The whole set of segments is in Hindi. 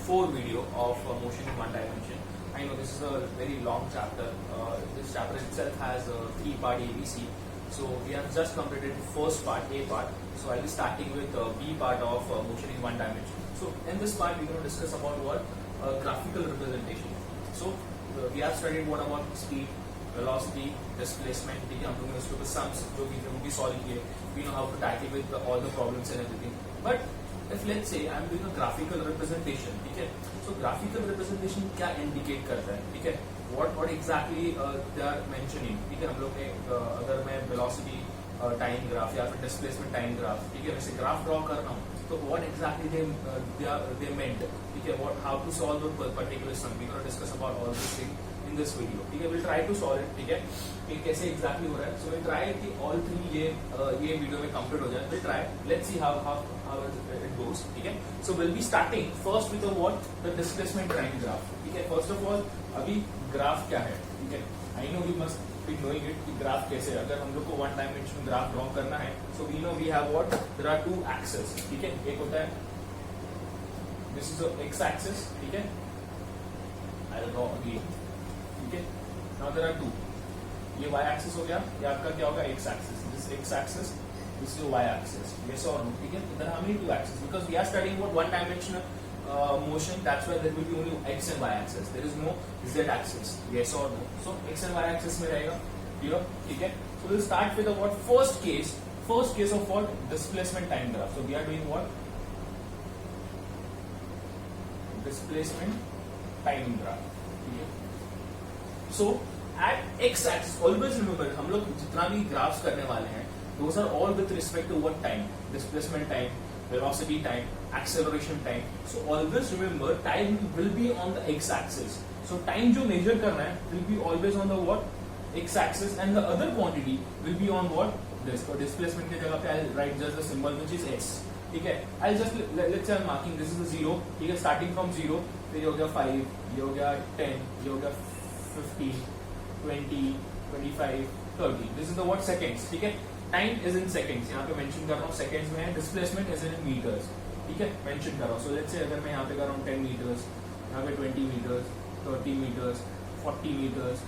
4 video of motion in one dimension. I know this is a very long chapter. This chapter itself has a 3-part ABC. So we have just completed first part, A part. So I'll be starting with B part of motion in one dimension. So in this part we're going to discuss about what graphical representation. So we have studied what about speed, velocity, displacement. ठीक है, हम लोगों ने उसके ऊपर sums जो भी solve किए. We know how to tackle with all the problems and everything. But if let's say I'm doing a graphical representation, ठीक है, so graphical representation क्या indicate करता है, ठीक है, what exactly they are mentioning, ठीक है, हम लोग ने अगर मैं velocity time graph या फिर displacement time graph, ठीक है, वैसे graph draw कर रहा हूँ, तो what exactly they meant, ठीक है, how to solve the particular sum, we gonna discuss about all these things in this video, ठीक है, we'll try to solve it, ठीक है, कि कैसे exactly हो रहा है, so we'll try कि all three ये वीडियो में complete हो जाए, we'll try, let's see how it goes, ठीक है, so we'll be starting first with the displacement time graph, ठीक है, first of all अभी graph क्या है, ठीक है, I know we must be knowing it कि graph कैसे है, अगर हम लोग को one dimension graph draw करना है, so we know we have there are two axes, ठीक है, एक होता है this is the x axis, ठीक है, I'll draw again, ठीक है, now there are two, ये y axis हो गया, ये आपका क्या होगा x axis, this x axis, this is y axis, yes or no, ठीक है, there are how many two axes, because we are studying about one dimensional motion, that's why there will be only x and y axis, there is no z axis, yes or no, so x and y axis में रहेगा, ठीक है, so we'll start with the first case of what displacement time graph, so we are doing what displacement time graph, ठीक है, so at x axis always remember हम लोग जितना भी graphs करने वाले हैं those are all with respect to what time, displacement time, velocity time, acceleration time, so always remember time will be on the x axis, so time जो measure करना है will be always on the what x axis and the other quantity will be on what this, so displacement के जगह पे I'll write just the symbol which is s, ठीक है, I'll just let's say I'm marking this is a 0, ठीक है, starting from 0, फिर ये हो गया 5, ये हो गया 10, ये हो गया 15, 20, 25, 30, this is the what seconds, ठीक है, time is in seconds, यहाँ पे mention कर रहा हूँ seconds में है, displacement is in meters, ठीक है, mention कर रहा हूँ, so let's say अगर मैं यहाँ पे कर रहा हूँ 10 meters, यहाँ पे 20 meters, 30 meters, 40 meters,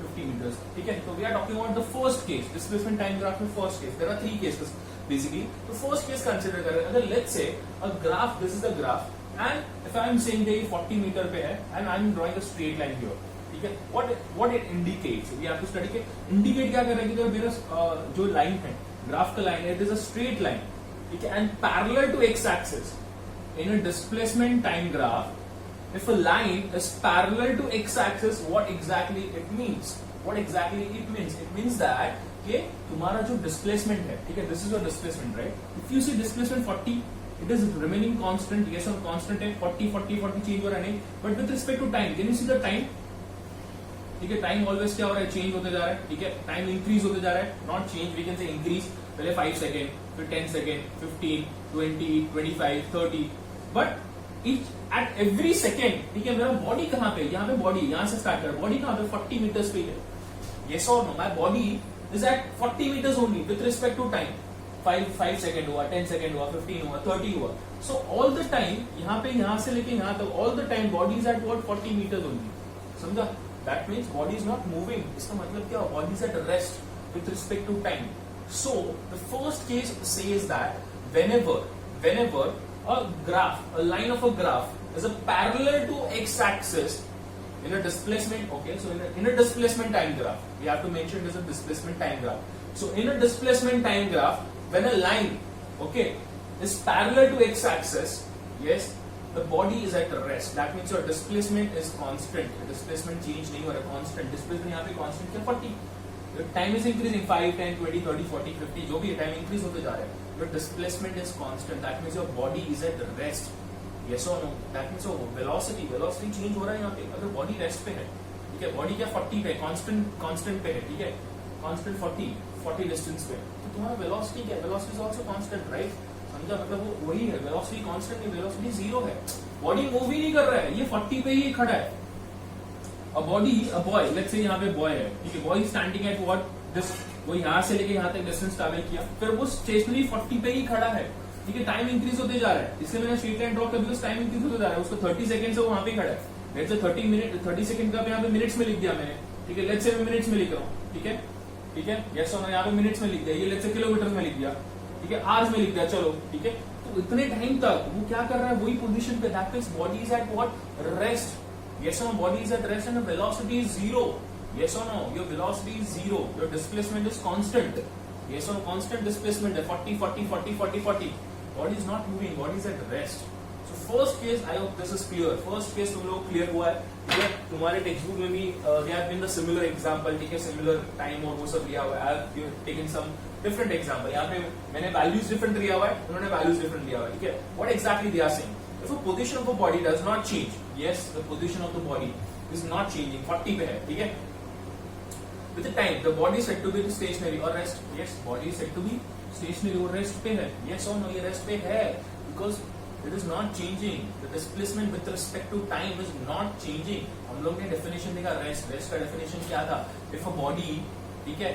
50 meters, ठीक है, so we are talking about the first case, displacement time graph में first case, there are three cases basically, तो first case consider करें, अगर let's say a graph, this is the graph, and if I am saying that 40 meter पे है, and I am drawing a straight line here, ठीक है, what it indicates, we have to study के indicate क्या कर रहा है कि मेरा जो line है, graph का line है, it is a straight line, ठीक है, and parallel to x axis, in a displacement time graph, if a line is parallel to x axis, what exactly it means? What exactly it means? It means that कि तुम्हारा जो displacement है, ठीक है, this is your displacement, right? If you see displacement 40, it is remaining constant, yes or constant है, 40 change हो रहा है नहीं, but with respect to time, can you see the time? ठीक है, टाइम ऑलवेज क्या हो रहा है, चेंज होते जा रहा है, ठीक है, टाइम इंक्रीज होते जा रहा है, not change, we can say increase, पहले 5 सेकेंड, फिर 10 second, 15, 20, 25, 30, but at every second, ठीक है, मेरा बॉडी कहाँ पे, यहाँ पे बॉडी, यहाँ से स्टार्ट कर, बॉडी कहाँ पे 40 मीटर्स पे है, यस और no, my body is at 40 meters only with respect to time, 5 second हुआ, 10 सेकेंड हुआ, 15 हुआ, 30 हुआ, सो ऑल द टाइम यहाँ पे, यहाँ से लेके यहाँ तक, all the time body is at what 40 meters only, समझा? That means body is not moving. इसका मतलब क्या? Body is at rest with respect to time. So the first case says that whenever a graph, a line of a graph is a parallel to x-axis in a displacement. Okay, so in a displacement time graph, we have to mention this is a displacement time graph. So in a displacement time graph, when a line, okay, is parallel to x-axis, yes, the body is at rest. That means your displacement is constant. Displacement change नहीं हो रहा, constant. Displacement यहाँ पे constant क्या 40. Your time is increasing 5, 10, 20, 30, 40, 50 जो भी है time increase होते जा रहा है. Your displacement is constant. That means your body is at rest. Yes or no? That means your velocity change हो रहा है यहाँ पे. अगर body rest पे है, ठीक है, body क्या 40 पे, constant पे है, ठीक है, constant 40 distance पे. तो तुम्हारा velocity क्या है? Velocity is also constant, right? समझा, मतलब वो वही है, वेलोसिटी कांस्टेंट नहीं, वेलोसिटी 0 है, बॉडी मूव ही नहीं कर रहा है, ये 40 पे ही खड़ा है, अ बॉय, लेट्स से यहाँ पे बॉय है, ठीक है, boy standing at what this, वो यहाँ से लेके यहाँ तक डिस्टेंस ट्रैवल किया, फिर वो स्टेशनरी 40 पे ही खड़ा है, ठीक है, टाइम इंक्रीज होते जा रहा है, इसलिए मैंने स्ट्रेट लाइन ड्रॉ कर दी, टाइम इंक्रीज होते जा रहा है, उसको 30 सेकंड से वो वहां पे खड़ा है, लेट्स से 30 सेकंड का यहाँ पे मिनट्स में लिख दिया मैंने, ठीक है, लेट्स से मैं मिनट्स में लिख रहा हूँ, ठीक है, ठीक है, यस और नो यहाँ पे मिनट्स में लिख दिया, ये लेट्स से किलोमीटर में लिख दिया, ठीक है, आवर्स में लिख दिया, चलो ठीक है, तो इतने टाइम तक वो क्या कर रहा है, वही पोजीशन पे, that means body is at what, rest, yes और no, body is at rest and velocity is zero, yes और no, your velocity is zero, your displacement is constant, yes और कांस्टेंट डिस्प्लेसमेंट है 40 40 40 40 40, body is not moving, body is at rest. So first case, I hope this is clear. First case तुम लोग क्लियर हुआ है, ठीक है, तुम्हारे टेक्स्ट बुक में भी they have been the similar example, ठीक है, similar time और वो सब लिया हुआ है, I have taken some different example. यहाँ पे मैंने values different लिया हुआ है, उन्होंने values different लिया हुआ है, ठीक है. What exactly they are saying? If a position of a body does not change, yes, the position of the body is not changing, 40 पे है, ठीक है. With the time, the body is said to be stationary or rest. Yes, body is said to be stationary or rest पे है. Yes or no, ये rest पे है, because it is not changing. The displacement with respect to time is not changing. हम लोग ने definition देखा rest. Rest का definition क्या था? If a body, ठीक है,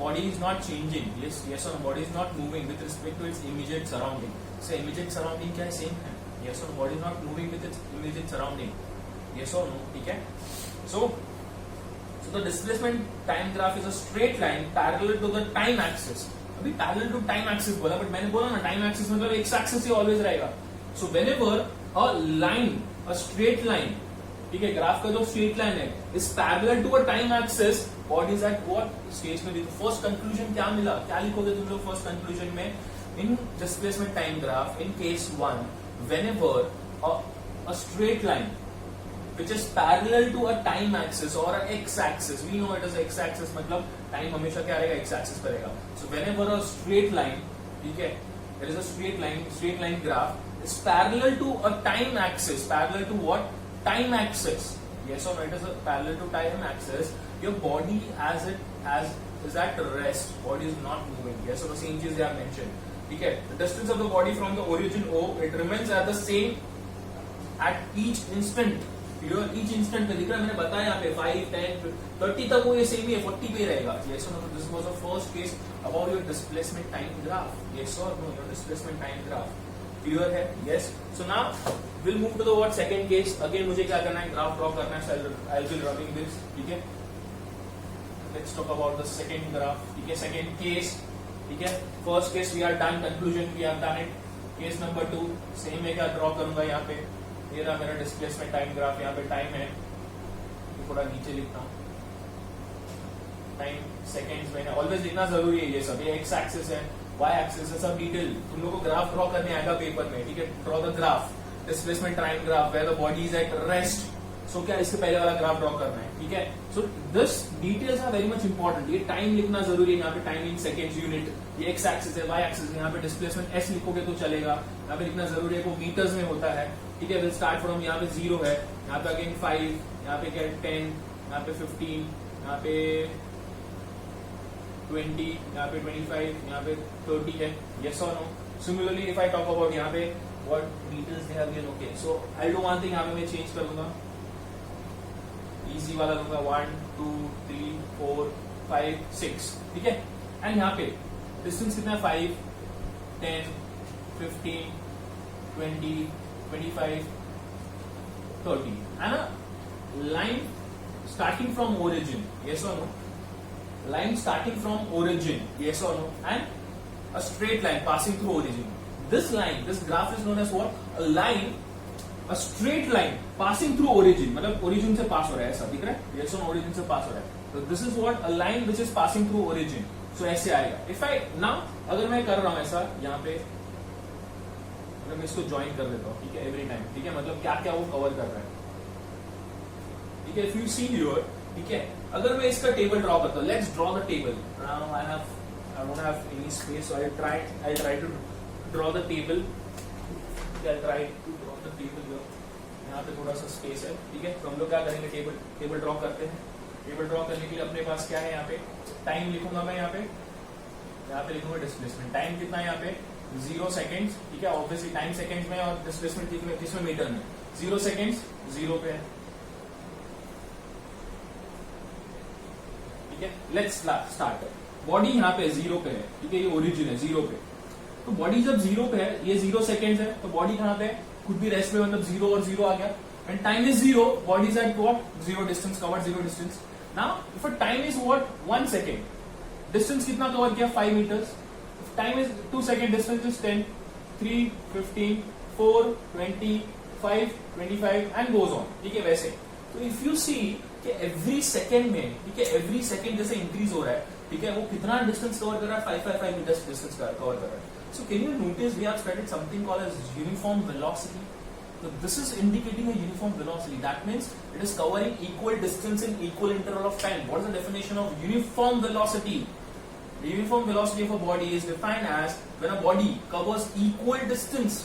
body is not changing. Yes, yes or no, body is not moving with respect to its immediate surrounding. So immediate surrounding क्या है? Same है. Yes or no, body is not moving with its immediate surrounding. Yes or no, ठीक है. So the displacement time graph is a straight line parallel to the time axis. अभी पैरेलल टू टाइम एक्सिस बोला, बट मैंने बोला ना टाइम एक्सिस मतलब एक्स एक्सिस ही ऑलवेज रहेगा. So whenever a line, a straight line, ठीक है, ग्राफ का जो स्ट्रेट लाइन है is parallel to a time axis, body is at what, stationary. तो फर्स्ट कंक्लूजन क्या मिला, क्या लिखोगे तुम लोग फर्स्ट कंक्लूजन में, in displacement time graph in case 1, whenever a straight line which is parallel to a time axis or a x axis, we know it is x axis, मतलब टाइम हमेशा क्या रहेगा, x axis पर रहेगा. So whenever a straight line, ठीक है, there is a straight line graph is parallel to a time axis, parallel to what, time axis, yes or no, it is a parallel to time axis, your body as is at rest, body is not moving, yes or no, same चीज they have mentioned, ठीक है. The distance of the body from the origin O, it remains at the same at each instant. Each instant में दिख रहा है, मैंने बताया यहाँ पे 5, 10, 30 तक वो ये सेम ही है, 40 पे रहेगा. Yes or no? This was the first case about your displacement time graph. Yes or no? Your displacement time graph. Clear है? Yes. So now we'll move to the what second case. Again मुझे क्या करना है, ग्राफ ड्रॉ करना है. So I'll be drawing this. ठीक है. Let's talk about the second graph. ठीक है. Second case. ठीक है. First case we are done. Conclusion we have done it. Case number 2 same है, क्या ड्रॉ करूंगा यहाँ पे. ये रहा मेरा डिस्प्लेसमेंट टाइम ग्राफ. यहाँ पे टाइम है, थोड़ा नीचे लिखता हूँ, टाइम सेकेंड्स में ऑलवेज लिखना जरूरी है. ये सब ये एक्स एक्सिस है, वाई एक्सिस है, सब डिटेल तुम लोगों को ग्राफ ड्रॉ करने आएगा पेपर में, ठीक है. Draw the graph, displacement time graph where the body is at rest. So क्या इसके पहले वाला ग्राफ ड्रॉ करना है, ठीक है. So this details are very much important. ये टाइम लिखना जरूरी है. यहाँ पे टाइम इन सेकेंड्स यूनिट, ये एक्स एक्सिस है, वाई एक्सिस है. यहाँ पे डिस्प्लेसमेंट एस लिखोगे तो चलेगा. यहाँ पे लिखना जरूरी है, वो मीटर्स में होता है, ठीक है. विल स्टार्ट फ्रॉम, यहाँ पे 0 है, यहाँ पे अगेन 5, यहाँ पे क्या 10, यहाँ पे 15, यहाँ पे 20, यहाँ पे 25, यहाँ पे 30 है. यस और no. Similarly if I talk about यहाँ पे what details they have given. Okay, so I do one thing, यहाँ पे मैं चेंज कर दूंगा, इजी वाला लूंगा. 1 2 3 4 5 6, ठीक है. एंड यहाँ पे डिस्टेंस कितना है, 5 10 15 20 25 30, है ना. Line starting from origin, yes और no. line starting from origin, yes or no, and a straight line passing through origin. This line, this graph is known as what? A line, a straight line passing through origin. मतलब origin से pass हो रहा है, ऐसा दिख रहा है, yes or no, origin से pass हो रहा है. So this is what a line which is passing through origin. So ऐसे आएगा. If I now अगर मैं कर रहा हूँ ऐसा यहाँ पे, मैं इसको ज्वाइन कर देता हूँ, ठीक है, एवरी टाइम, ठीक है. मतलब क्या क्या वो कवर कर रहा है, ठीक है. इफ यू सी हियर, ठीक है, अगर मैं इसका टेबल ड्रॉ करता हूँ, let's draw the table. Now I don't have any space, so I try to draw the table. I try to draw the table here. यहाँ पे थोड़ा सा स्पेस है, ठीक है. तो हम लोग क्या करेंगे, टेबल ड्रॉ करते हैं. टेबल ड्रॉ करने के लिए अपने पास क्या है, यहाँ पे टाइम लिखूंगा मैं, यहाँ पे लिखूंगा डिस्प्लेसमेंट. टाइम कितना है यहाँ पे, 0 सेकेंड्स, ठीक है. ऑब्वियसली टाइम सेकेंड्स में और डिस्प्लेसमेंट किसमें, मीटर में. 0 सेकेंड्स 0 पे है, ठीक है. Let's start. बॉडी यहाँ पे 0 पे है, ठीक है. ये ओरिजिन है 0 पे. तो बॉडी जब जीरो पे है, ये 0 सेकेंड है, तो बॉडी कहां पे कुड बी रेस्ट पे, मतलब 0 और 0 आ गया. And time is 0, body is at what 0 distance, covered 0 distance. Now if a time is what 1 second, distance कितना कवर किया 5 metres. Time is 2 second, distance is 10, 3, 15, 4, 20, 5, 25 and goes on. ठीक है, वैसे तो इफ यू सी कि एवरी सेकेंड में, ठीक है, एवरी सेकेंड जैसे इंक्रीज हो रहा है, ठीक है, वो कितना डिस्टेंस कवर कर रहा है 555 मीटर्स डिस्टेंस कवर कर रहा है. So can you notice we have studied something called as uniform velocity. So this is indicating a uniform velocity. That means it is covering equal distance in equal interval of time. What is the definition of uniform velocity? The uniform velocity of a body is defined as when a body covers equal distance.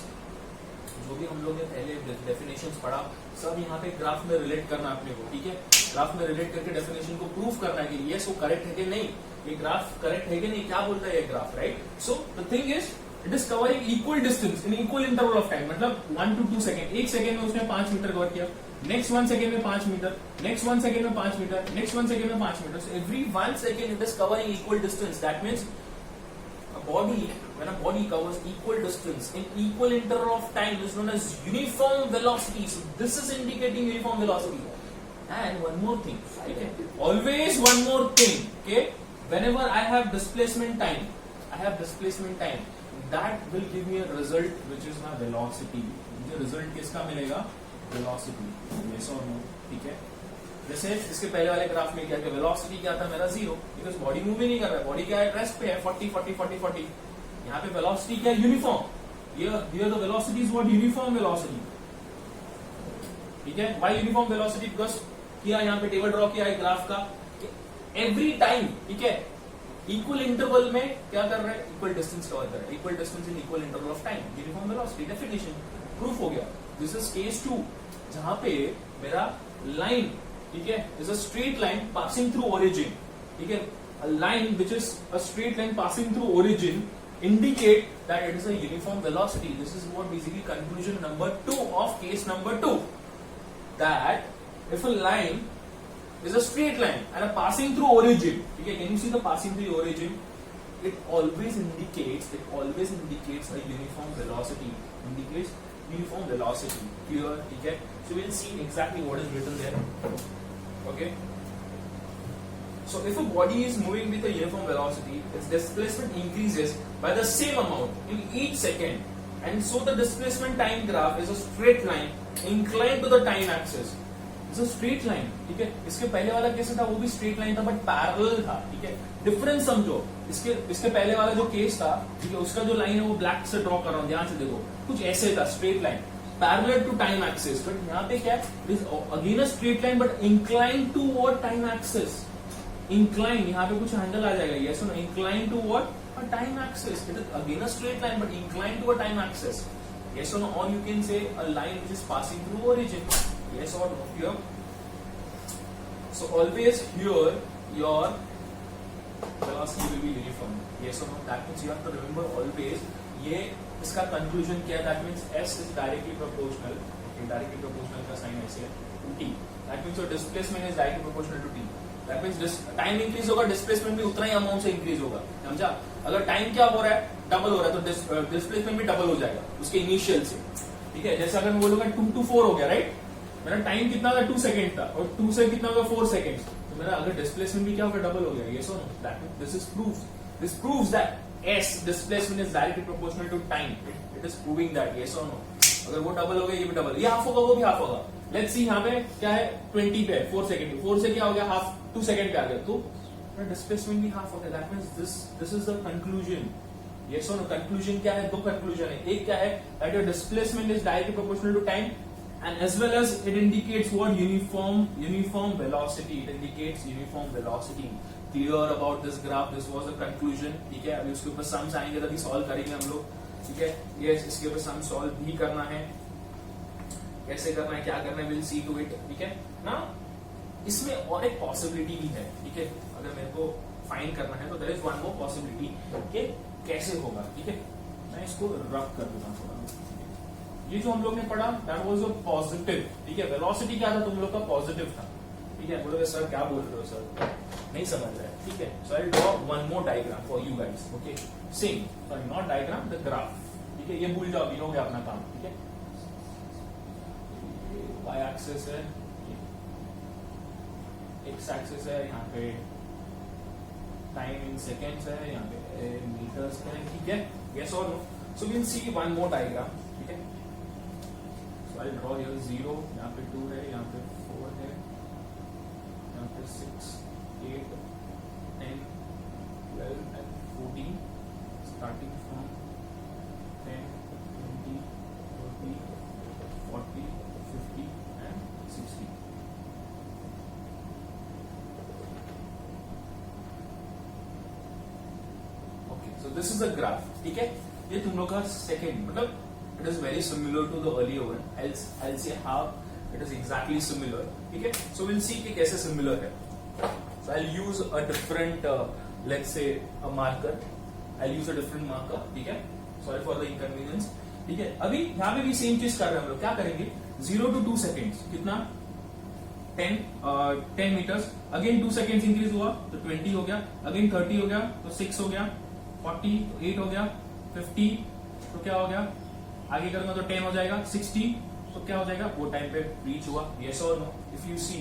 जो भी हम लोग ने पहले डेफिनेशंस पढ़ा, सब यहाँ पे ग्राफ में रिलेट करना अपने को. ठीक है, ग्राफ में रिलेट करके डेफिनेशन को प्रूव करना है कि ये सो करेक्ट है कि नहीं, ये ग्राफ करेक्ट है कि नहीं, क्या बोलता है ये graph, right. So the thing is it is covering equal distance in equal interval of time. मतलब 1 to 2 सेकेंड, 1 सेकेंड में उसने 5 मीटर कवर किया, नेक्स्ट 1 सेकेंड में 5 मीटर, नेक्स्ट 1 सेकेंड में 5 मीटर, नेक्स्ट 1 सेकेंड में 5 metre. Every 1 second it is covering equal distance. That means a body, when a body covers equal distance in equal interval of time, is known as uniform velocity. So this is indicating uniform velocity. And one more thing, okay, always one more thing, okay, whenever I have displacement time, that will give me a result which is my velocity. मुझे result किसका मिलेगा, velocity. Yes or no? ठीक है, जैसे इसके पहले वाले ग्राफ में क्या था, वेलोसिटी क्या था मेरा 0, बिकॉज बॉडी मूव ही नहीं कर रहा है, बॉडी क्या है रेस्ट पे है 40 40 40 40. यहाँ पे वेलोसिटी क्या है, uniform. Here the velocity is what, uniform velocity. ठीक है, व्हाई यूनिफॉर्म वेलोसिटी, बिकॉज किया यहाँ पे टेबल ड्रॉ किया है ग्राफ का, एवरी टाइम, ठीक है, इक्वल इंटरवल में क्या कर रहे हैं, इक्वल डिस्टेंस कवर कर रहे हैं, equal distance in equal interval of time, uniform velocity. Definition proof हो गया. दिस इज केस 2, जहां पे मेरा लाइन, ठीक है, is a straight line passing through origin. ठीक है, a line which is a straight line passing through origin indicate that it is a uniform velocity. This is what basically conclusion number 2 of case number 2, that if a line is a straight line and a passing through origin, okay, can you see the passing through origin, it always indicates a uniform velocity, indicates uniform velocity. Clear? Okay, so we'll see exactly what is written there. Okay, so if a body is moving with a uniform velocity, its displacement increases by the same amount in each second, and so the displacement time graph is a straight line inclined to the time axis. It's a straight line. ठीक है, इसके पहले वाला कैसे था, वो भी स्ट्रेट लाइन था बट पैरेलल था. ठीक है, डिफरेंस समझो. इसके पहले वाला जो केस था, ठीक है, उसका जो लाइन है वो ब्लैक से ड्रॉ कर रहा हूं, ध्यान से देखो, कुछ ऐसे था, straight line parallel to time axis. But यहाँ पे क्या है, is again a straight line but incline to what, time axis. Incline, यहाँ पे कुछ हैंडल आ जाएगा, यस और no, incline to what, a time axis. It is again a straight line but incline to a time axis. Yes or no? Or you can say a line which is passing through origin. Yes or no? Here. So always here your velocity will be uniform. Yes or no? That means you have to remember always. ये इसका conclusion क्या है? That means S is directly proportional. Okay, directly proportional का sign ऐसे है to T. That means your displacement is directly proportional to T. That means time increase होगा, डिस्प्लेसमेंट भी उतना ही अमाउंट से इंक्रीज होगा. समझा? अगर टाइम क्या हो रहा है, डबल हो रहा है, तो डिस्प्लेसमेंट भी डबल हो जाएगा उसके इनिशियल से. ठीक है, जैसे अगर मैं बोलूंगा 2 to 4 हो गया, राइट, मेरा टाइम कितना था 2 सेकेंड था, और 2 से कितना होगा 4 सेकेंड, तो मेरा अगर डिस्प्लेसमेंट भी क्या होगा, डबल हो गया. Yes or no, that means this is proof, this proves that as displacement is directly proportional to time. It is proving that. Yes or no, अगर वो डबल हो गया, ये भी डबल, ये हाफ होगा, वो भी हाफ होगा. लेट्स सी यहाँ पे क्या है, 20 पे 4 सेकेंड, 4 से क्या हो गया, हाफ 2 सेकेंड पे आ गया, तो डिस्प्लेसमेंट भी हाफ हो गया. That means this is the conclusion. Yes or no? Conclusion क्या है, दो कंक्लूजन है. एक क्या है, that your displacement is directly proportional to time, and as well as it indicates what, uniform velocity. It indicates uniform velocity. Clear about this graph? This was the conclusion. ठीक है, अभी उसके ऊपर सम्स आएंगे तभी सॉल्व करेंगे हम लोग. ठीक है, yes, इसके ऊपर सम सॉल्व भी करना है. कैसे करना है, क्या करना है, विल सी टू इट. ठीक है ना. इसमें और एक पॉसिबिलिटी भी है. ठीक है, अगर मेरे को फाइंड करना है तो there is one more possibility कि कैसे होगा. ठीक है, मैं इसको रफ कर देता हूं थोड़ा. ये जो हम लोग ने पढ़ा, दैट वाज अ पॉजिटिव. ठीक है, वेलोसिटी क्या था, तुम लोग का पॉजिटिव था. ठीक है, बोलोगे सर क्या बोल रहे हो सर, नहीं समझ रहे, ठीक है। So I draw one more diagram for you guys, okay, same, sorry not diagram, the graph, ठीक है, ये भूल जाओ, ये हो गया अपना काम, ठीक है। वाई एक्सिस है, एक्स एक्सिस है, यहाँ पे टाइम इन सेकेंड्स है, यहाँ पे मीटर्स है, ठीक है, यस और no. So we will see one more diagram, ठीक है। सो आई ड्रॉ हियर 0, यहाँ पे 2 है, यहाँ पे 4 है, यहाँ पे 6, 8, 10, 12 and 14, starting from 10, 20, 30, 40, 50 and 60. Okay, so this is a graph, ठीक है। ये तुम लोग का सेकेंड, मतलब it is very similar to the earlier one. I'll say how it is exactly similar, ठीक है। So we'll see कि कैसे similar है। So I'll use a different, let's say a marker. I'll use a different marker, ठीक है। Sorry for the inconvenience, ठीक है। अभी यहाँ पे भी सेम चीज कर रहे हैं हम लोग, क्या करेंगे, 0 to 2 seconds, कितना 10 मीटर्स, अगेन 2 seconds इंक्रीज हुआ तो 20 हो गया, अगेन 30 हो गया तो 6 हो गया, 40 तो 8 हो गया, 50 तो क्या हो गया, आगे करूंगा तो 10 हो जाएगा, 60 तो क्या हो जाएगा, वो टाइम पे रीच हुआ, यस और no. If you see,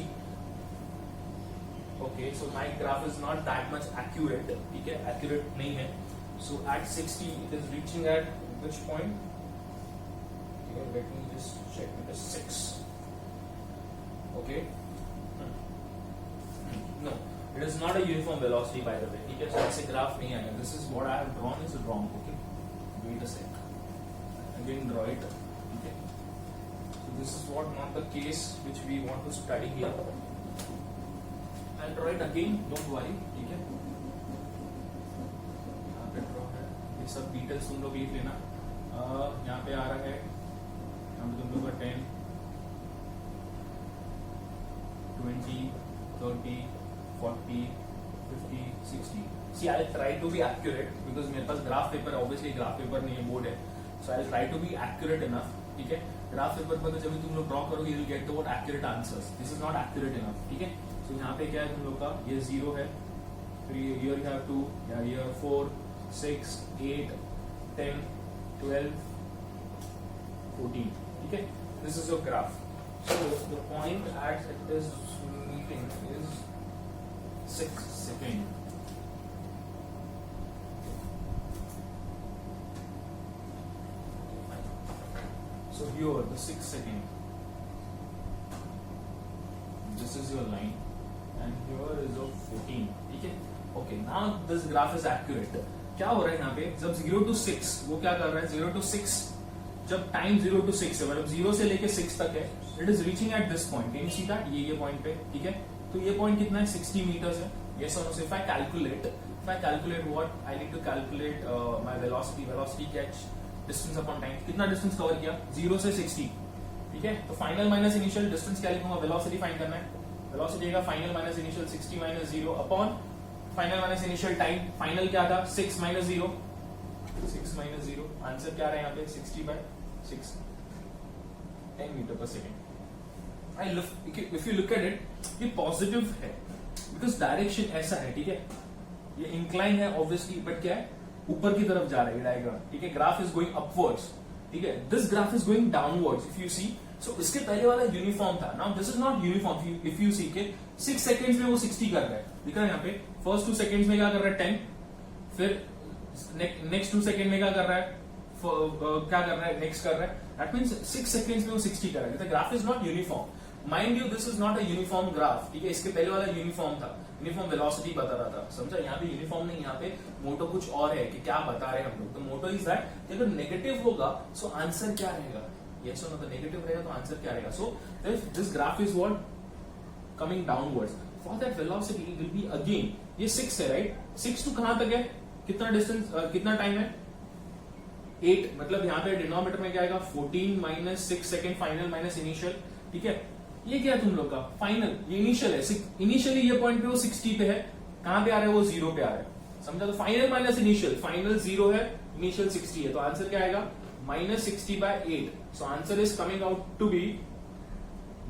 okay, so my graph is not that much accurate, ठीक है, एक्यूरेट नहीं है। So at 60 it is reaching at which point, let me just check, it is 6, okay, no, it is not a uniform velocity by the way, ठीक है। सो ऐसे ग्राफ नहीं आएगा, this is what I have drawn is wrong, okay, wait a sec, again draw it, okay. So this is what not the case which we want to study here. I'll draw it again, don't worry, ठीक है। यहाँ पे draw है, ये सब डिटेल्स तुम लोग लिख लेना। यहाँ पे आ रहा है, यहाँ पे तुम लोग का 10, 20, 30, 40, 50, 60. See, I'll try to be accurate because मेरे पास graph paper, obviously graph paper नहीं है, बोर्ड है। So I'll try to be accurate enough, ठीक है। ग्राफ पेपर पर तो जब भी तुम लोग ड्रॉ करोगे, you'll get the what accurate answers. This is not accurate enough, ठीक है। So यहाँ पे क्या है तुम लोग का, ये 0 है, फिर here you have 2, here 4, 6, 8, 10, 12, 14, ठीक है। This is your graph. So the point at this meeting is 6 seconds. So here the 6 second, this is your line and here is your 14, ठीक है। Okay, now this graph is accurate. क्या हो रहा है यहाँ पे, जब 0 to 6, वो क्या कर रहा है, 0 to 6, जब टाइम 0 to 6 है, मतलब 0 से लेके 6 तक है, it is reaching at this point, can you see that, ये पॉइंट पे, ठीक है। तो ये पॉइंट कितना है, 60 मीटर्स है, यस और no. So if I calculate what I need to calculate my velocity catch distance upon time, कितना डिस्टेंस कवर किया, 0 से 60, ठीक है। तो फाइनल माइनस इनिशियल डिस्टेंस क्या लिखूंगा, वेलोसिटी फाइंड करना है, वेलोसिटी का final minus initial 60 minus 0 upon final minus initial time, final क्या था 6 माइनस 0, 6 माइनस 0, आंसर क्या रहा है यहाँ पे 60/6, 10 मीटर पर second. If you look at it, ये पॉजिटिव है बिकॉज डायरेक्शन ऐसा है, ठीक है, ये इंक्लाइन है ऑब्वियसली, बट क्या है, ऊपर की तरफ जा रहा है डायग्राम, ठीक है। ग्राफ इज गोइंग अपवर्ड्स, ठीक है, this graph is going downwards if you see. So इसके पहले वाला यूनिफॉर्म था, now this is not uniform. If you see के 6 सेकंड्स में वो 60 कर रहा है, दिख रहा है यहाँ पे, फर्स्ट 2 सेकंड्स में क्या कर रहा है 10, फिर नेक्स्ट 2 सेकंड में क्या कर रहा है, क्या कर रहा है, नेक्स्ट कर रहा है, दैट मीन्स 6 सेकंड्स में वो 60 कर रहा है। Graph is not uniform, mind you, this is not a uniform graph, ठीक है। इसके पहले वाला यूनिफॉर्म था, यूनिफॉर्म वेलोसिटी बता रहा था, समझा। यहाँ पे यूनिफॉर्म नहीं, यहाँ पे मोटो कुछ और है कि क्या बता रहे हैं हम लोग। तो मोटो इज दैट कि अगर नेगेटिव होगा सो आंसर क्या रहेगा, यस और नो, तो नेगेटिव रहेगा तो आंसर क्या रहेगा। So this graph is what coming downwards, for that velocity will be again, ये 6 है राइट, 6 टू कहां तक है, कितना डिस्टेंस, कितना टाइम है 8, मतलब यहाँ पे डिनोमिनेटर में क्या आएगा 14 minus 6 second, final minus initial, ठीक है। ये क्या है तुम लोग का फाइनल, ये इनिशियल है, इनिशियली ये पॉइंट पे वो 60 पे है, कहां पे आ रहा है वो 0 पे आ रहा है, समझा। तो फाइनल माइनस इनिशियल, फाइनल 0 है, इनिशियल 60 है, तो आंसर क्या आएगा -60/8। So answer is coming out to be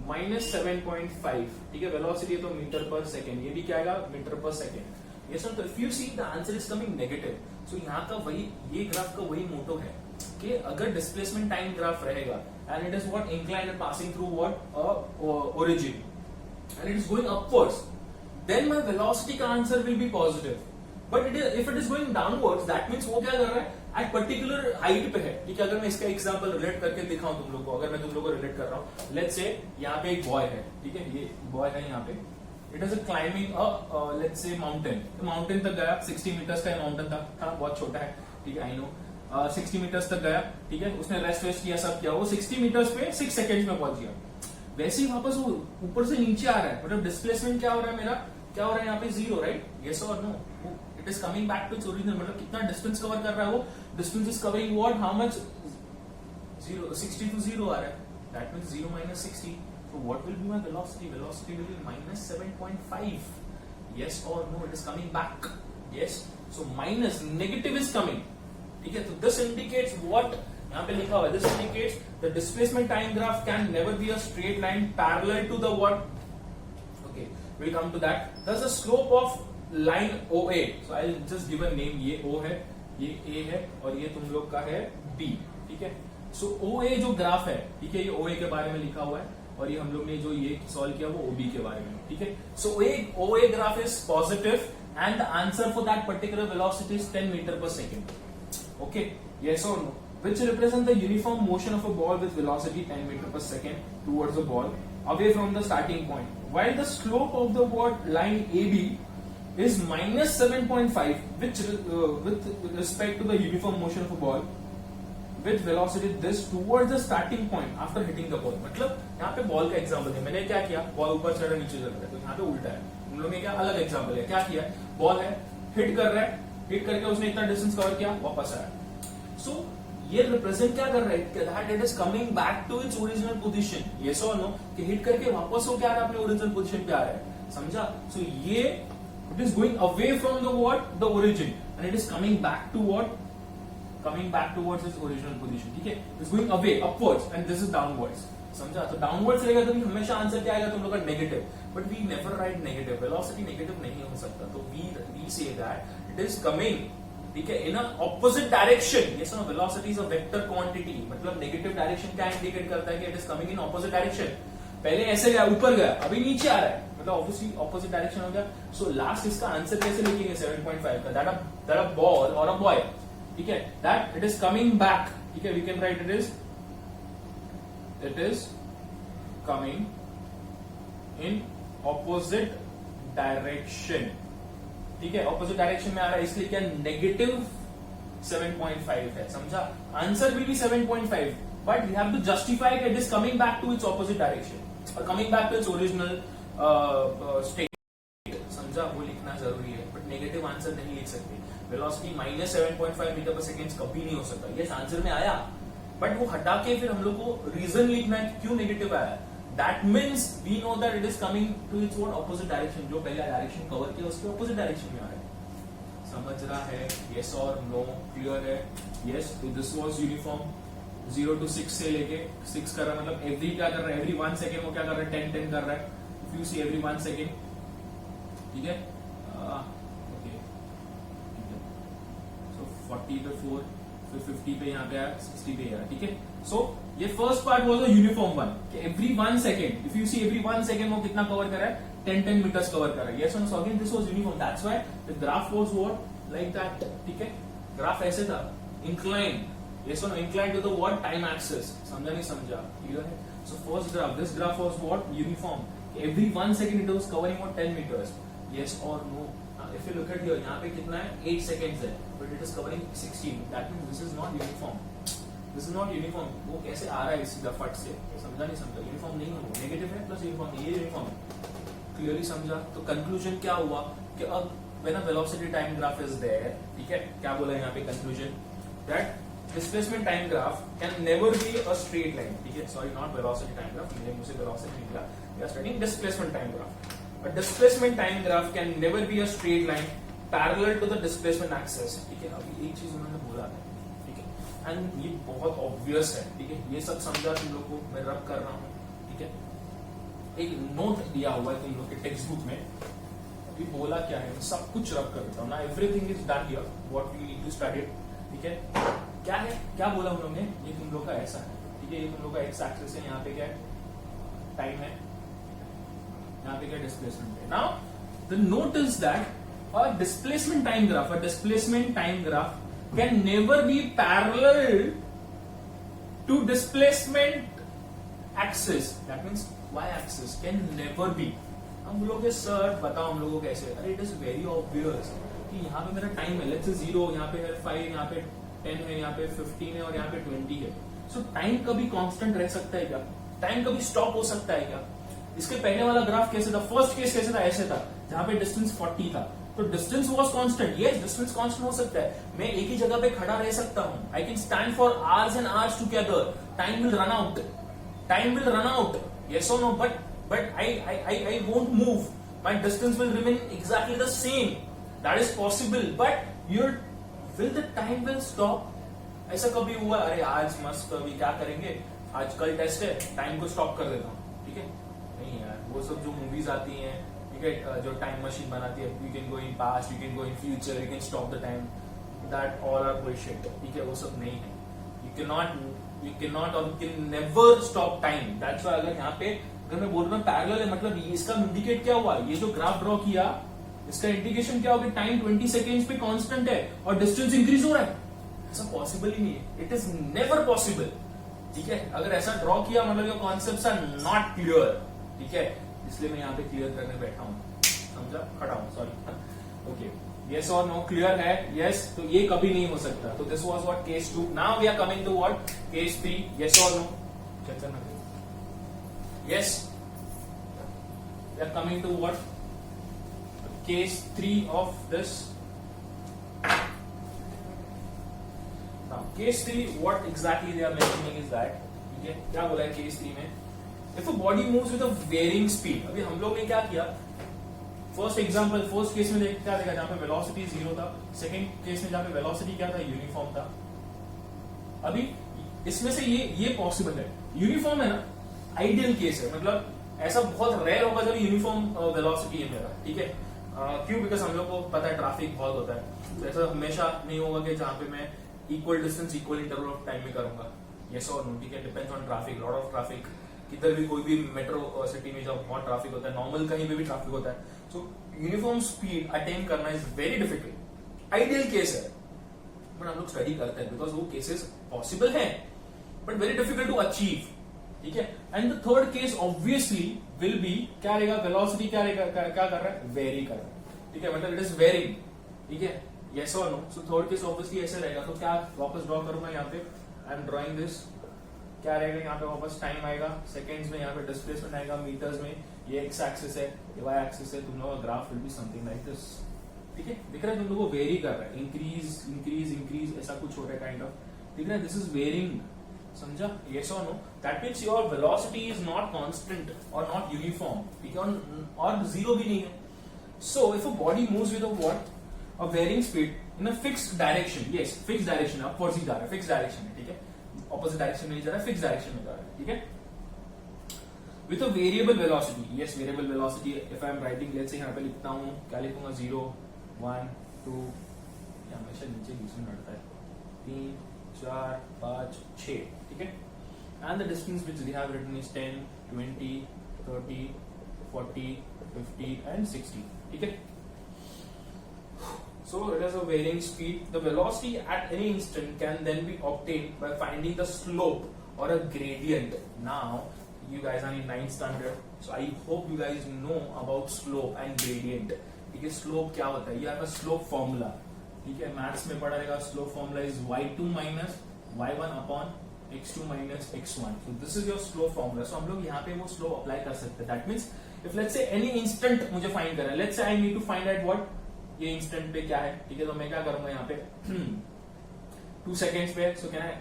-7.5, ठीक है। वेलोसिटी है तो मीटर पर सेकेंड, ये भी क्या आएगा मीटर पर सेकेंड। यस, तो if you see the answer is coming negative, so यहाँ का वही, ये ग्राफ का वही मोटो है कि अगर डिस्प्लेसमेंट टाइम ग्राफ रहेगा and it is what inclined and passing through what origin and it is going upwards, then my velocity का answer will be positive, but if it is going downwards, that means वो क्या कर रहा है at particular height पे है, ठीक है। अगर मैं इसका एग्जांपल रिलेट करके दिखाऊं तुम लोग को, अगर मैं तुम लोग को रिलेट कर रहा हूं, लेट्स से यहाँ पे एक बॉय है, ठीक है, ये बॉय है यहाँ पे, it is climbing let's say mountain, तो माउंटेन तक गया, 60 मीटर्स का माउंटेन था, बहुत छोटा है, ठीक है, आई नो, 60 मीटर्स तक गया, ठीक है, उसने रेस्ट वेस्ट किया, सब किया, वो 60 मीटर्स पे 6 सेकेंड में पहुंच गया। वैसे ही वापस वो ऊपर से नीचे आ रहा है, मतलब डिस्प्लेसमेंट क्या हो रहा है मेरा, क्या हो रहा है यहाँ पे, 0, राइट, यस और no, it is coming back to its original, मतलब कितना डिस्टेंस कवर कर रहा है वो, distance is covering what, how much, 0, 60 to 0 आ रहा है, that means 0 minus 60, so what will be my velocity, velocity will be -7.5, yes or no, it is coming back, yes, so minus, negative is coming, ठीक है। तो this indicates what, यहाँ पे लिखा हुआ है, this indicates the displacement time graph can never be a straight line parallel to the what, okay, we'll come to that. Thus the slope of line OA, so I'll just give a name, ये O है, ये A है, और ये तुम लोग का है B, ठीक है। So OA जो ग्राफ है, ठीक है, ये OA के बारे में लिखा हुआ है, और ये हम लोग ने जो ये सॉल्व किया वो OB के बारे में, ठीक है। So OA graph is positive and the answer for that particular velocity is 10 meter per second, okay, yes or no, which represent the uniform motion of a ball with velocity 10 meter per second towards the ball away from the starting point, while the slope of the line AB is -7.5, which with respect to the uniform motion of a ball with velocity this towards the starting point after hitting the ball। मतलब यहाँ पे बॉल का एग्जांपल है, मैंने क्या किया, बॉल ऊपर चढ़ रहा नीचे चल रहा है, तो यहाँ पे उल्टा है, हम लोग ने क्या अलग एग्जांपल है, क्या किया, बॉल है, हिट कर रहा है, हिट करके उसने इतना डिस्टेंस कवर किया, वापस आया, सो ये रिप्रेजेंट क्या कर रहा है, that it is coming back to its original position, yes और नो, कि हिट करके वापस हो क्या आ रहा है, अपने ओरिजिनल पोजीशन पे आ रहा है, समझा। सो ये it is going away from the what, the origin, and it is coming back to what, coming back towards its original position, ठीक है, it is going away upwards and this is downwards, समझा। तो डाउनवर्ड्स रहेगा तो हमेशा आंसर क्या आएगा तुम लोग का, negative, but we never write negative, velocity negative नहीं हो सकता, तो we say that it is coming, ठीक है, इन ऑपोजिट डायरेक्शन, ये सुनो, velocity is a vector quantity, मतलब नेगेटिव डायरेक्शन क्या इंडिकेट करता है कि it is coming in opposite direction, पहले ऐसे गया, ऊपर गया, अभी नीचे आ रहा है, मतलब ऑब्वियसली ऑपोजिट डायरेक्शन हो गया। सो लास्ट इसका आंसर कैसे लिखेंगे 7.5 का, दैट अ बॉल और अ बॉय, ठीक है, that it is coming back, ठीक है, we can write it is coming in opposite direction, ठीक है, ऑपोजिट डायरेक्शन में आ रहा है, इसलिए क्या नेगेटिव 7.5 है, समझा। Answer will be 7.5, but we have to justify it is coming back to its opposite direction और coming back to its original state, समझा, वो लिखना जरूरी है, बट नेगेटिव आंसर नहीं लिख सकते। वेलोसिटी -7.5 मीटर पर सेकेंड कभी नहीं हो सकता, ये आंसर में आया, बट वो हटा के फिर हम लोग को रीजन लिखना है क्यों नेगेटिव आया, that means we know that it is coming to its what, opposite direction, जो पहले डायरेक्शन कवर किया उसके ऑपोजिट डायरेक्शन में आ रहा है, समझ रहा है, यस और नो, क्लियर है, यस। तो दिस वाज यूनिफॉर्म 0 to 6 से लेके 6 कर रहा है, मतलब एवरी क्या कर रहा है, एवरी 1 सेकेंड वो क्या कर रहा है, 10 कर रहा है, if you see every 1 second, ठीक है, ओके, ठीक है, सो 40 पे 4, फिर 50 पे यहाँ पे आया, 60 पे आया, ठीक है। सो ये first part was a uniform one, कि every 1 second, if you see every 1 second वो कितना कवर कर रहा है, 10 मीटर्स कवर कर रहा है, यस और no, again this was uniform, that's why the graph was what like that, ठीक है, ग्राफ ऐसे था, incline, yes or no, inclined to the what, time axis, समझा नहीं समझा, clear है। So first graph, this graph was what, uniform, every 1 second it was covering what, 10 meters, yes or no। If you look at here, यहाँ पे कितना है, 8 seconds है, but it is covering 16, that means this is not uniform, this is not uniform। वो कैसे आ रहा है सीधा फट से, समझा नहीं समझा, यूनिफॉर्म नहीं है, वो नेगेटिव है प्लस यूनिफॉर्म, ये यूनिफॉर्म है, क्लियरली समझा। तो कंक्लूजन क्या हुआ कि अब when a velocity time graph is there, ठीक है, क्या बोला यहाँ पे conclusion, that displacement time graph can never be a straight line, ठीक है, sorry not velocity time graph, मेरे मुझे velocity निकला, we are studying displacement time graph। A displacement time graph can never be a straight line parallel to the displacement axis, ठीक है। अभी एक चीज उन्होंने बोला है, ठीक है, एंड ये बहुत ऑब्वियस है, ठीक है, ये सब समझा तुम लोग को, मैं रब कर रहा हूँ, ठीक है, एक नोट दिया हुआ है तुम लोग के टेक्स्ट बुक में, अभी बोला क्या है, सब कुछ रब कर देता हूँ ना, everything is done here what we need to study, ठीक है। क्या है, क्या बोला हम लोग ने, ये तुम लोग का ऐसा है, ठीक है, ये तुम लोग का एक्स एक्सिस है, यहाँ पे क्या है टाइम है, यहाँ पे क्या डिस्प्लेसमेंट है। Now the note is that a displacement time graph can never be parallel to displacement axis, that means y axis can never be। हम बोलोगे सर बताओ हम लोगों को कैसे, अरे इट इज वेरी ऑब्वियस कि यहाँ पे मेरा टाइम है, लेट्स से 0, यहाँ पे है 5, यहाँ पे 10 है, यहाँ पे 15 है और यहाँ पे 20 है। सो टाइम कभी कांस्टेंट रह सकता है क्या, टाइम कभी स्टॉप हो सकता है क्या। इसके पहले वाला ग्राफ कैसे था, फर्स्ट केस कैसे था, ऐसे था जहां पे डिस्टेंस 40 था, तो distance was constant, yes distance constant हो सकता है, मैं एक ही जगह पे खड़ा रह सकता हूं, I can stand for hours and hours together, time will run out, yes or no, but I won't move, my distance will remain exactly the same, that is possible, but will the time will stop, ऐसा कभी हुआ, अरे आज मस्त अभी क्या करेंगे, आज कल टेस्ट है, टाइम को स्टॉप कर देता हूँ, ठीक है, नहीं यार, वो सब जो मूवीज आती हैं, जो टाइम मशीन बनाती है, you can go in past, you can go in future, you can stop the time, that all are bullshit, ठीक है, वो सब नहीं है, यू कैन नॉट और you can never stop time, that's why अगर यहाँ पे अगर मैं बोल रहा हूँ पैरेलल है, मतलब इसका इंडिकेट क्या हुआ, ये जो ग्राफ ड्रॉ किया इसका इंडिकेशन क्या होगा, टाइम 20 सेकेंड्स पे कांस्टेंट है और डिस्टेंस इंक्रीज हो रहा है, ऐसा पॉसिबल ही नहीं है, इट इज नेवर पॉसिबल, ठीक है। अगर ऐसा ड्रॉ किया मतलब ये कॉन्सेप्ट्स आर नॉट क्लियर, ठीक है, इसलिए मैं यहाँ पे क्लियर करने बैठा हूँ, समझा, खड़ा हूँ, सॉरी, ओके, यस और नो क्लियर है, यस, तो ये कभी नहीं हो सकता, तो this was what case 2, now we are coming to what case 3, yes और नो, चेक करना, yes, we are coming to what case 3 of this, now case 3 what exactly they are mentioning is that, ठीक है, क्या बोला है केस 3 में, if a body moves with a varying speed, अभी हम लोग ने क्या किया, फर्स्ट एग्जांपल, फर्स्ट केस में क्या देखा, जहां पे वेलोसिटी 0 था, सेकंड केस में जहां पे वेलोसिटी क्या था, यूनिफॉर्म था। अभी इसमें से ये पॉसिबल है, यूनिफॉर्म है ना, आइडियल केस है, मतलब ऐसा बहुत रेयर होगा जब यूनिफॉर्म वेलोसिटी है मेरा, ठीक है, क्यों, बिकॉज हम लोग को पता है ट्रैफिक बहुत होता है, तो ऐसा हमेशा नहीं होगा कि जहां पे मैं equal distance equal interval of time में करूंगा, यस और नो, ठीक है, depends on traffic, lot of traffic, किधर भी कोई भी मेट्रो सिटी में जब बहुत ट्रैफिक होता है, नॉर्मल कहीं पे भी ट्रैफिक होता है, सो यूनिफॉर्म स्पीड अटेन करना is very difficult, ideal case है, बट हम लोग स्टडी करते हैं बिकॉज वो केसेस पॉसिबल हैं but very difficult to achieve, ठीक है। And the third case obviously will be क्या रहेगा, वेलोसिटी क्या रहेगा, क्या कर रहा है, वेरी कर रहा है, ठीक है, मतलब इट इज वेरिंग, ठीक है, यस और no, so third case obviously ऐसे रहेगा, तो क्या वापस ड्रॉ करूंगा यहाँ पे, आई एम ड्रॉइंग दिस, क्या रहेगा यहाँ पे वापस टाइम आएगा सेकेंड्स में, यहाँ पे डिस्प्लेसमेंट आएगा मीटर्स में, ये एक्स एक्सिस है, ये वाई एक्सिस है, तुम लोगों का graph will be something like this, ठीक है, दिख रहा है, तुम लोगों को वेरी कर रहा है, इंक्रीज इंक्रीज इंक्रीज ऐसा कुछ हो रहा है काइंड ऑफ, दिख रहा है, दिस इज वेरिंग, समझा, यस और no, that means your velocity is not constant और नॉट यूनिफॉर्म, ठीक है, और जीरो भी नहीं है। So if a body moves with a what, a varying speed in a fixed direction, yes fixed direction, upwards ही जा रहा है, फिक्स्ड डायरेक्शन है, ठीक है, ऑपोजिट डायरेक्शन में नहीं जा रहा है, फिक्स डायरेक्शन में जा रहा है, ठीक है, with a variable velocity, yes variable velocity, if I am writing, let's say यहाँ पे लिखता हूँ, क्या लिखूंगा, 0 1 2, हमेशा नीचे यूजन बढ़ता है, 3 4 5 6, ठीक है, and the distance which we have written is 10 20 30 40 50 and 60, ठीक है। So it has a varying speed. The velocity at any instant can then be obtained by finding the slope or a gradient. Now you guys are in 9th standard, so I hope you guys know about slope and gradient. ठीक है, slope क्या होता है, ये आपका slope formula, ठीक है, मैथ्स में पढ़ा रहेगा, slope formula is y2 minus y1 upon x2 minus x1. So this is your slope formula. So हम लोग यहाँ पे वो slope apply कर सकते हैं. That means if let's say any instant मुझे find करना है, let's say I need to find out what ये इंस्टेंट पे क्या है, ठीक है, तो मैं क्या करूंगा यहाँ पे 2 सेकेंड्स पे, so can I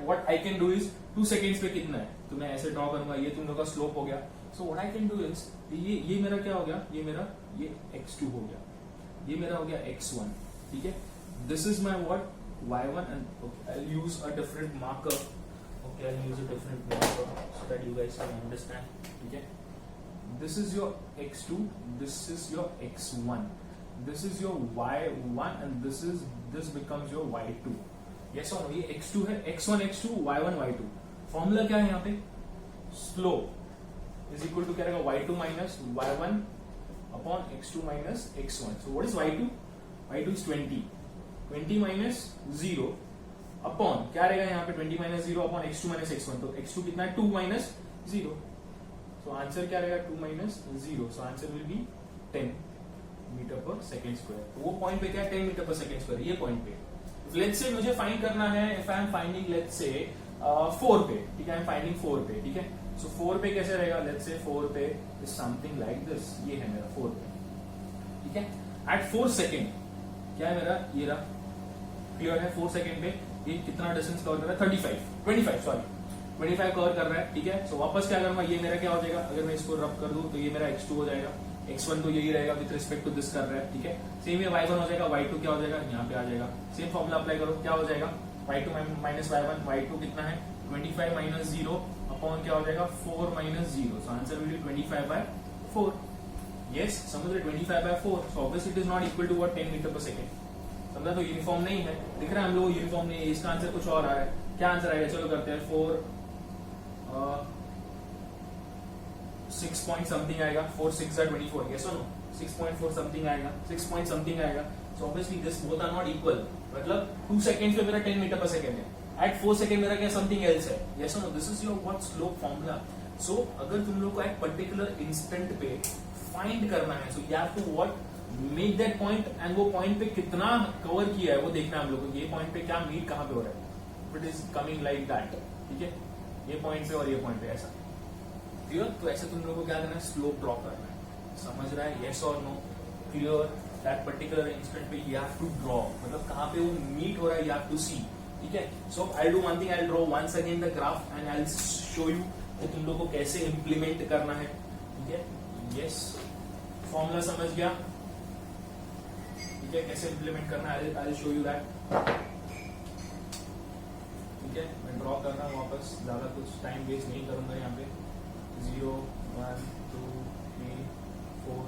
what I can do is 2 seconds पे कितना है, तो मैं ऐसे ड्रॉ करूंगा, ये तुम लोग का स्लोप हो गया, so what I can do is ये मेरा क्या हो गया, ये x2 हो गया, ये मेरा हो गया x1, ठीक है, this is my what y1 and I use a different marker, okay, I use a different marker so that you guys can understand, ठीक है, this is your x2, this is your x1, this is your y1 and this becomes your y2. yes or no? ये x2 है, x1 x2 y1 y2. Formula क्या है यहाँ पे? स्लोप इज इक्वल टू क्या रहेगा? y2 minus y1 upon x2 minus x1. So what is y2? y2 is 20. 20 minus 0 upon क्या रहेगा यहाँ पे? 20 minus 0 upon x2 minus x1. तो x2 कितना है? 2 माइनस 0. सो आंसर क्या रहेगा? 2 minus 0. So answer will be 10 metre पर सेकेंड स्क्वायर. वो पॉइंट पे क्या है? 10 मीटर पर सेकेंड स्क्वायर. ये पॉइंट पे लेट्स से मुझे फाइंड करना है. If I am finding let's say 4 पे, ठीक है, आई एम फाइंडिंग 4 पे, ठीक है. सो 4 पे कैसे रहेगा? लेट्स से 4 पे इज समथिंग लाइक दिस. ये है मेरा 4 पे, ठीक है. एट 4 सेकेंड क्या है मेरा? ये रहा. क्लियर है? 4 सेकेंड पे ये कितना डिस्टेंस कवर कर रहा है? 25 कवर कर रहा है, ठीक है. सो वापस क्या करूंगा? ये मेरा क्या हो जाएगा? अगर मैं इसको रब कर दूं तो ये मेरा x2 हो जाएगा. x1 तो यही रहेगा विद रिस्पेक्ट टू दिस कर रहा है, ठीक है. सेम ये y1 हो जाएगा. y2 क्या हो जाएगा? यहाँ पे आ जाएगा. सेम फॉर्मूला अप्लाई करो. क्या हो जाएगा? y2 minus y1. y2 कितना है? 25 माइनस 0 अपॉन क्या हो जाएगा? 4 minus 0. So answer will be 25/4. Yes, समझ रहे? 25/4. So obviously it is not equal to what? 10 metre पर सेकेंड. समझा? तो यूनिफॉर्म नहीं है. दिख रहा है हम लोग यूनिफॉर्म नहीं है. इसका आंसर कुछ और आ रहा है. क्या आंसर आएगा? चलो करते हैं. 6 पॉइंट समथिंग आएगा. 4 6 24. यस और नो? 6.4 समथिंग आएगा. 6 पॉइंट समथिंग आएगा. So obviously this both are not equal. मतलब 2 सेकंड पे मेरा 10 मीटर पर सेकंड है. एट 4 सेकंड मेरा क्या समथिंग एल्स है. यस और no? This is your what slope formula. So अगर तुम लोग को एक पर्टिकुलर इंस्टेंट पे फाइंड करना है, so you have to what? Make that point and वो पॉइंट पे कितना कवर किया है वो देखना है हम लोग को. ये पॉइंट पे क्या मीट कहां पे हो रहा है? It is coming like that, ठीक है. ये पॉइंट पे और ये पॉइंट पे ऐसा. क्लियर? तो ऐसे तुम लोगों को क्या करना है? स्लोप ड्रॉ करना है. समझ रहा है? यस और no? Clear? That particular instant पे यू हैव टू ड्रॉ. मतलब कहां पे वो मीट हो रहा है यू हैव टू सी. ठीक है. So I do one thing. I draw once again the graph and I show you कि तुम लोग को कैसे इंप्लीमेंट करना है. ठीक है. यस, फॉर्मूला समझ गया? ठीक है. कैसे इंप्लीमेंट करना है आई शो यू दैट. ठीक है. मैं ड्रॉ कर रहा हूँ वापस. ज्यादा कुछ टाइम वेस्ट नहीं करूंगा यहाँ पे. 0 1 2 3 4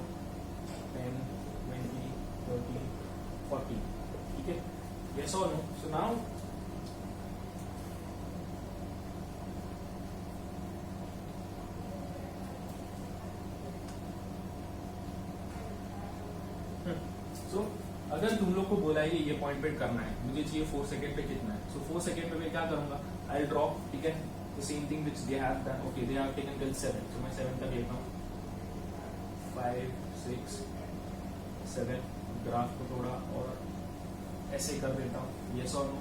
10 20 30 40. ठीक है. Yes or no? So now so अगर तुम लोग को बोला है ये पॉइंट पे करना है, मुझे चाहिए 4 सेकेंड पे कितना है. सो 4 सेकेंड पे मैं क्या करूंगा? I draw. ठीक है. The same thing which they have done. Okay, they have taken till 7. So मैं 7 तक लेता हूँ. 5 6 7. ग्राफ को थोड़ा और ऐसे कर देता हूँ. Yes or no?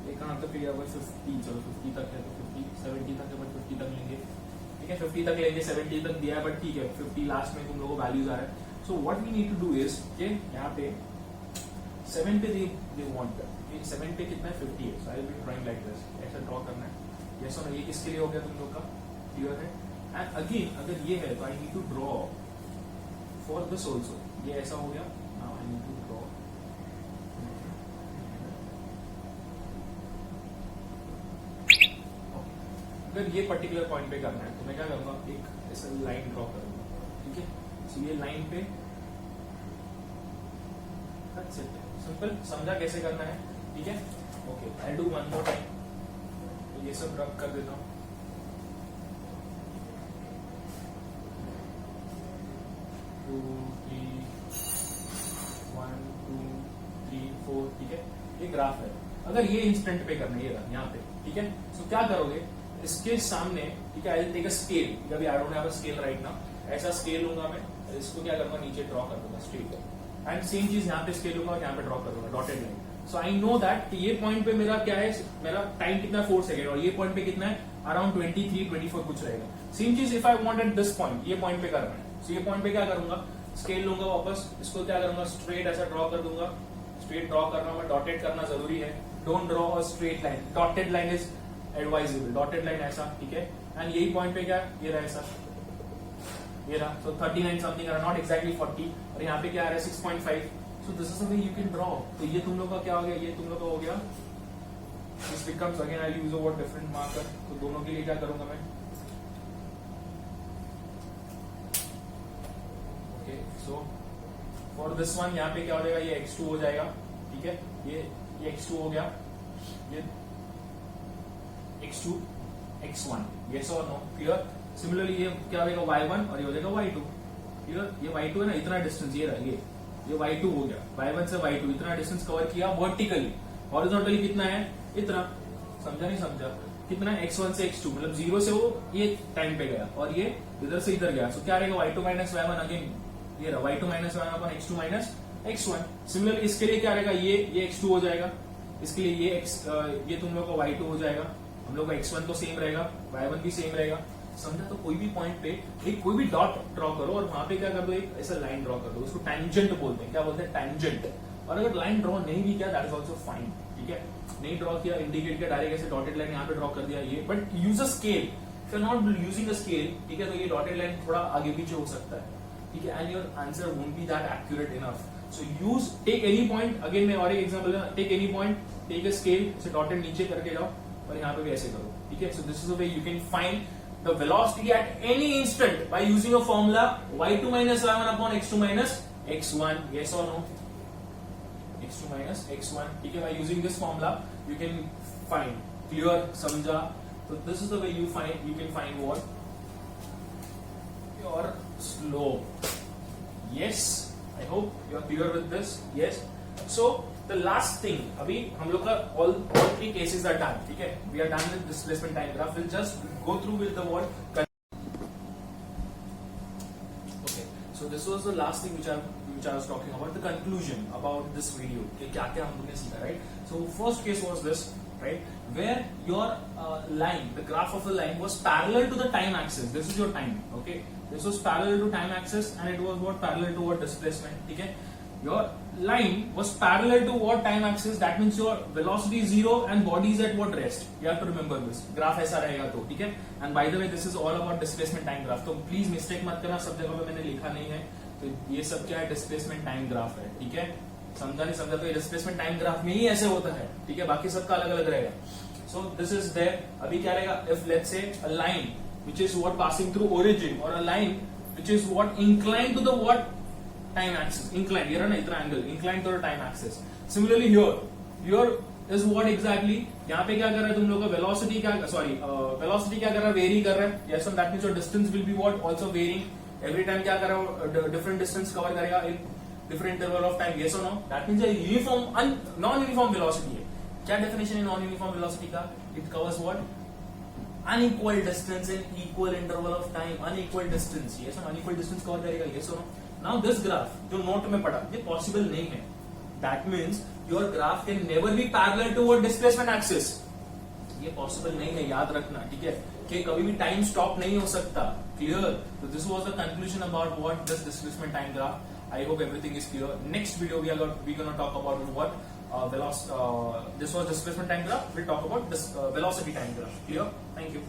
ये कहाँ तक लिया हुआ? 50. चलो 50 तक है तो 50. 70 तक है बट 50 तक लेंगे. ठीक है. 50 तक लेंगे. 70 तक दिया है बट ठीक है. 50 लास्ट में तुम लोगों को वैल्यूज आ रहा है. So what we need to do is कि यहाँ पे 7 पे they want 7 पे कितना है? 50 है. So I will be drawing like this. ऐसा ड्रॉ करना है. Yes or no? ये किसके लिए हो गया तुम लोग का? क्लियर है? एंड अगेन अगर ये है तो I need to draw for this also. ये ऐसा हो गया. Now I need to draw. अगर ये पर्टिकुलर पॉइंट पे करना है तो मैं क्या करूंगा? एक ऐसा लाइन ड्रॉ करूंगा. ठीक है. सो ये लाइन पे सिंपल. समझा कैसे करना है? ठीक है. Okay. I do one more time. ये सब रब कर देता हूं. टू 3 1 2 3 4. ठीक है. ये ग्राफ है. अगर ये इंस्टेंट पे करना है, ये यहाँ पे. ठीक है. सो क्या करोगे? इसके सामने, ठीक है, आई टेक अ स्केल. कभी I don't have a scale right now. ऐसा स्केल लूंगा मैं. इसको क्या करूंगा? नीचे ड्रॉ कर दूंगा स्ट्रेट. एंड सेम चीज यहाँ पे स्केल लूंगा और यहाँ पे ड्रॉ कर दूंगा dotted line. So I know that ये पॉइंट पे मेरा क्या है? मेरा टाइम कितना? 4 सेकेंड. और ये पॉइंट पे कितना है? अराउंड 23 24 कुछ रहेगा. सेम चीज if I want at this point, ये पॉइंट पे करना है. सो ये पॉइंट पे क्या करूंगा? स्केल लूंगा वापस. इसको क्या करूंगा? स्ट्रेट ऐसा ड्रॉ कर दूंगा. स्ट्रेट ड्रॉ करना मैं डॉटेड करना जरूरी है. Don't draw a straight line. Dotted line is advisable. Dotted line ऐसा. ठीक है. एंड यही पॉइंट पे क्या? ये रहा ऐसा. ये रहा. सो 39 समथिंग नॉट एक्जैक्टली 40. और यहाँ पे क्या आ रहा है? 6.5. So this is the way you can draw. तो ये तुम लोग का क्या हो गया? ये तुम लोग का हो गया. This becomes again I'll use a word different marker. तो दोनों के लिए क्या करूंगा मैं? Okay so for this one यहाँ पे क्या हो जाएगा, ये x2 हो जाएगा, ठीक है, ये x2 हो गया, ये x2 x1, yes or no, clear. Similarly ये क्या हो जाएगा y1 और ये हो जाएगा y2, क्लियर। ये y2 है ना, इतना डिस्टेंस ये रहा, ये y2 हो गया, y1 से y2 इतना डिस्टेंस कवर किया वर्टिकली। हॉरिजॉन्टली कितना है, इतना, समझा नहीं समझा, कितना है x1 से x2, मतलब 0 से वो ये टाइम पे गया और ये इधर से इधर गया। सो क्या रहेगा y2 माइनस y1, अगेन ये रहा y2 minus y1 upon x2 minus x1। Similarly इसके लिए क्या रहेगा, ये x2 हो जाएगा, इसके लिए ये तुम लोग का y2 हो जाएगा, हम लोग का x1 तो सेम रहेगा, y1 भी सेम रहेगा, समझा। तो कोई भी पॉइंट पे एक कोई भी डॉट ड्रॉ करो और वहां पे क्या कर दो, एक ऐसा लाइन ड्रॉ कर दो, उसको टैंजेंट बोलते हैं। क्या बोलते हैं, टैंजेंट। और अगर लाइन ड्रॉ नहीं भी किया दैट इज ऑल्सो फाइन, ठीक है, नहीं ड्रॉ किया, इंडिकेट किया, डायरेक्ट ऐसे डॉटेड लाइन यहाँ पे ड्रॉ कर दिया ये, but use a scale, if you are not using a scale, ठीक है, तो ये डॉटेड लाइन थोड़ा आगे पीछे हो सकता है, ठीक है, and your answer won't be that accurate enough. So use take any point, again मैं और एक एग्जांपल है, take any point, take a scale, इसे डॉटेड नीचे करके जाओ और यहाँ पे भी ऐसे करो, ठीक है। So this is the way you can find the velocity at any instant by using a formula y2 minus y1 upon x2 minus x1, yes or no, x2 minus x1, ठीक है, by using this formula you can find, clear, समझा। So this is the way you can find what, your slope। yes, I hope you are clear with this, yes। so the last thing, अभी हम लोग का all 3 cases are done, ठीक है, we are done with displacement time graph, we'll just go through with the word। okay, so this was the last thing which I was talking about, the conclusion about this video, कि क्या क्या हम लोगों ने सीखा, right। so first case was this, right, where your line, the graph of the line was parallel to the time axis, this is your time, okay, this was parallel to time axis and it was what, parallel to what, displacement, ठीक है। your line was parallel to what time axis, that means your velocity is 0 and body is at what, rest, you have to remember this, graph ऐसा रहेगा तो, ठीक है। and by the way this is all about displacement time graph, तो please mistake मत करना, सब जगह पे मैंने लिखा नहीं है, तो ये सब क्या है, displacement time graph है, ठीक है, समझा नहीं समझा, तो ये displacement time graph में ही ऐसे होता है, ठीक है, बाकी सबका अलग अलग रहेगा। so this is there, अभी क्या रहेगा, if let's say a line which is what passing through origin or a line which is what inclined to the what time axis, inclined, ये रहा ना इतना angle, inclined to the time axis। similarly here is what exactly, यहाँ पे क्या कर रहा है तुम लोग का, velocity क्या, sorry, velocity क्या कर रहा है, वेरी कर रहा है, yes, and that means your distance will be what, also varying, every time क्या कर रहा है, different distance cover करेगा in different interval of time, yes or no, that means a uniform non uniform velocity है। क्या definition है non uniform velocity का, it covers what, unequal distance in equal interval of time, unequal distance, yes, and unequal distance cover करेगा, yes or no। now this graph जो नोट में पढ़ा, ये पॉसिबल नहीं है, that means your graph can never be parallel to what, displacement axis, ये पॉसिबल नहीं है, याद रखना, ठीक है, कि कभी भी टाइम स्टॉप नहीं हो सकता, क्लियर। तो this was the conclusion about what this displacement time graph. I hope everything is clear. Next video we gonna talk about what this was displacement time graph, we'll talk about this velocity time graph, clear, thank you।